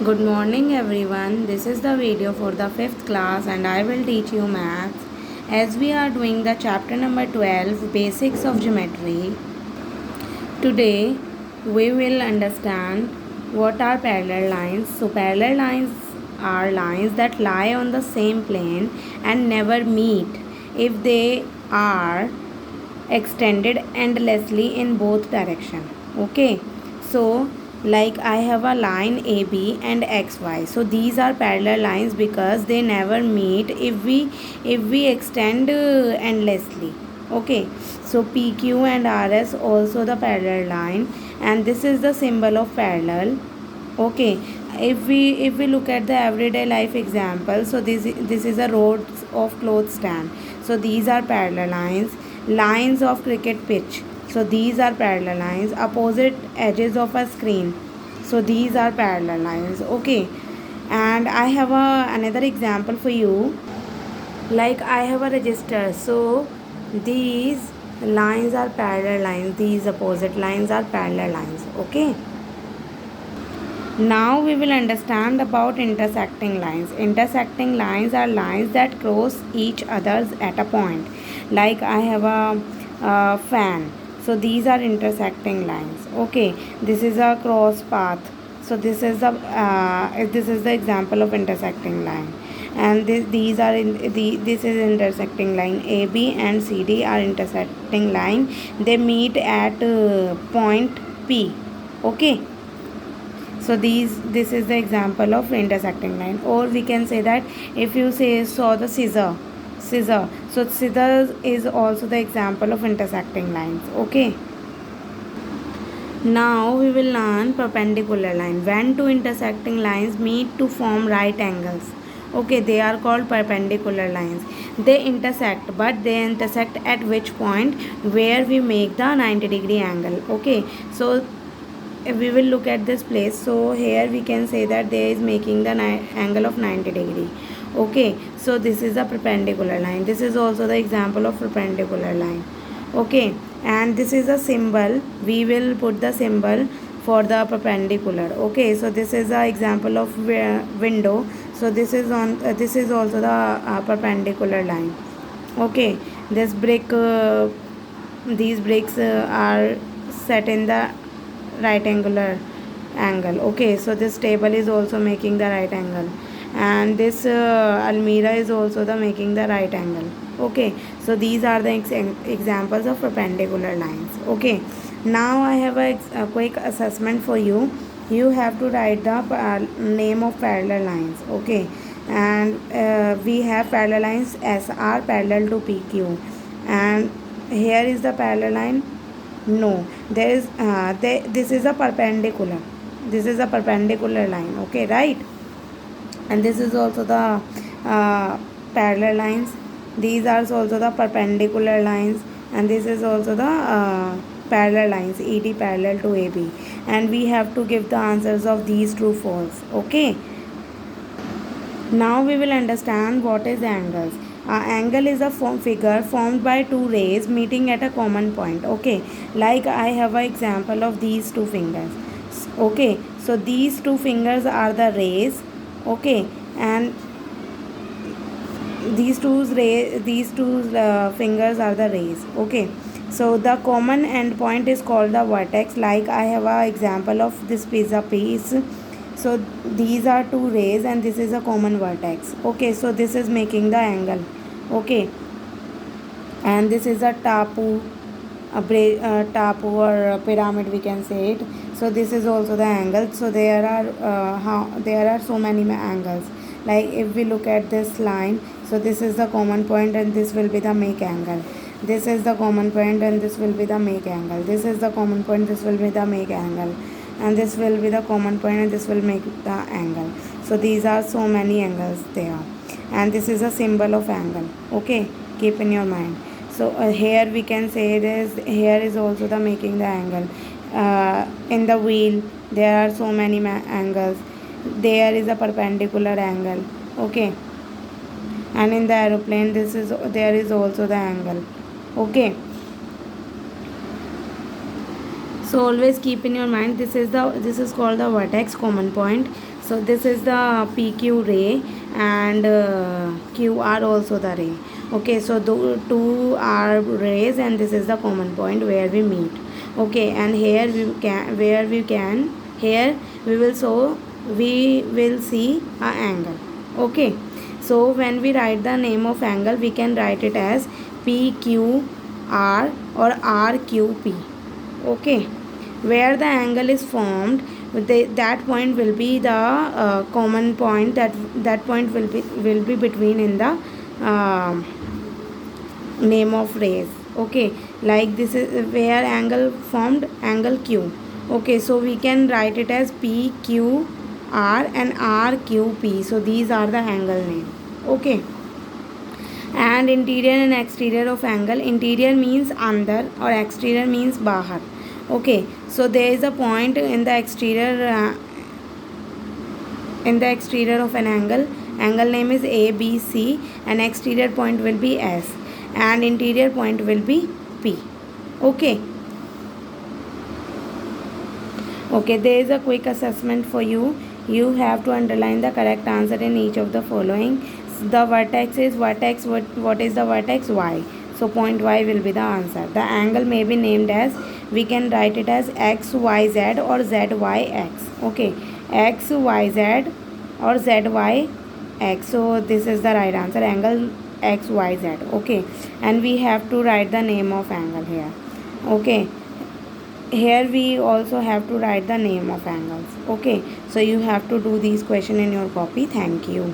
Good morning everyone. This is the video for the 5th class and I will teach you maths. As we are doing the chapter number 12 basics of geometry. Today we will understand what are parallel lines. So parallel lines are lines that lie on the same plane and never meet if they are extended endlessly in both direction. Okay, so like I have a line AB and XY, so these are parallel lines because they never meet if we extend endlessly. Okay, so PQ and RS also the parallel line, and this is the symbol of parallel. Okay, if we look at the everyday life example, so this is a road of clothes stand, so these are parallel lines. Lines of cricket pitch, so these are parallel lines. Opposite edges of a screen, so these are parallel lines. Okay, and I have another example for you. Like I have a register, so these lines are parallel lines, these opposite lines are parallel lines. Okay, now we will understand about intersecting lines. Intersecting lines are lines that cross each others at a point. Like I have a fan. So these are intersecting lines. Okay, this is a cross path. So this is the example of intersecting line. And these are this is intersecting line. AB and CD are intersecting line. They meet at point P. Okay, so this is the example of intersecting line. Or we can say that if you say saw the scissor, so scissors is also the example of intersecting lines. Okay, now we will learn perpendicular line. When two intersecting lines meet to form right angles, okay, they are called perpendicular lines. They intersect, but they intersect at which point? Where we make the 90-degree angle. Okay, so if we will look at this place, so here we can say that there is making the angle of 90-degree. Okay, so this is a perpendicular line. This is also the example of perpendicular line. Okay, and this is a symbol. We will put the symbol for the perpendicular. Okay, so this is the example of window. So this is also the perpendicular line. Okay, this brick these bricks are set in the right angular angle. Okay, so this table is also making the right angle, and this almirah is also the making the right angle. Okay, so these are the examples of perpendicular lines. Okay, now I have a quick assessment for you. You have to write the name of parallel lines. Okay, and we have parallel lines SR parallel to PQ, and here is the parallel line. No, there is this is a perpendicular. This is a perpendicular line. Okay, right? And this is also the parallel lines. These are also the perpendicular lines, and this is also the parallel lines. ED parallel to AB, and we have to give the answers of these true false. Okay. Now we will understand what is angles. Angle is a figure formed by two rays meeting at a common point. Okay, like I have an example of these two fingers. Okay, so these two fingers are the rays. Okay, and these two fingers are the rays. Okay, so the common end point is called the vertex. Like I have an example of this pizza piece. So these are two rays and this is a common vertex. Okay, so this is making the angle. Okay, and this is a tapu or a pyramid, we can say it. So this is also the angle. So there are so many angles. Like if we look at this line, so this is the common point and this will be the make angle. This is the common point and this will be the make angle. This is the common point, this will be the make angle, and this will be the common point and this will make the angle. So these are so many angles there, and this is a symbol of angle. Okay, keep in your mind. So here we can say this, here is also the making the angle. In the wheel there are so many angles. There is a perpendicular angle. Okay, and in the aeroplane there is also the angle. Okay, so always keep in your mind, this is called the vertex, common point. so this is the PQ ray, and QR also the ray. Okay, so the two are rays, and this is the common point where we meet. Okay, and here we can here we will see a angle. Okay, so when we write the name of angle, we can write it as PQR or RQP. Okay, where the angle is formed, that point will be the common point, that point will be between in the name of rays. Okay, like this is where angle formed, angle Q. Okay, so we can write it as PQR and RQP. So these are the angle name. Okay, and interior and exterior of angle. Interior means andar or exterior means bahar. Okay, so there is a point in the exterior of an angle. Angle name is ABC, and exterior point will be S, and interior point will be P. Okay, okay, there is a quick assessment for you. You have to underline the correct answer in each of the following. The vertex is vertex. What is the vertex? Y. So point Y will be the answer. The angle may be named as, we can write it as XYZ or ZYX. Okay, XYZ or ZYX. So this is the right answer, angle XYZ. Okay, and we have to write the name of angle here. Okay, here we also have to write the name of angles. Okay, so you have to do these question in your copy. Thank you.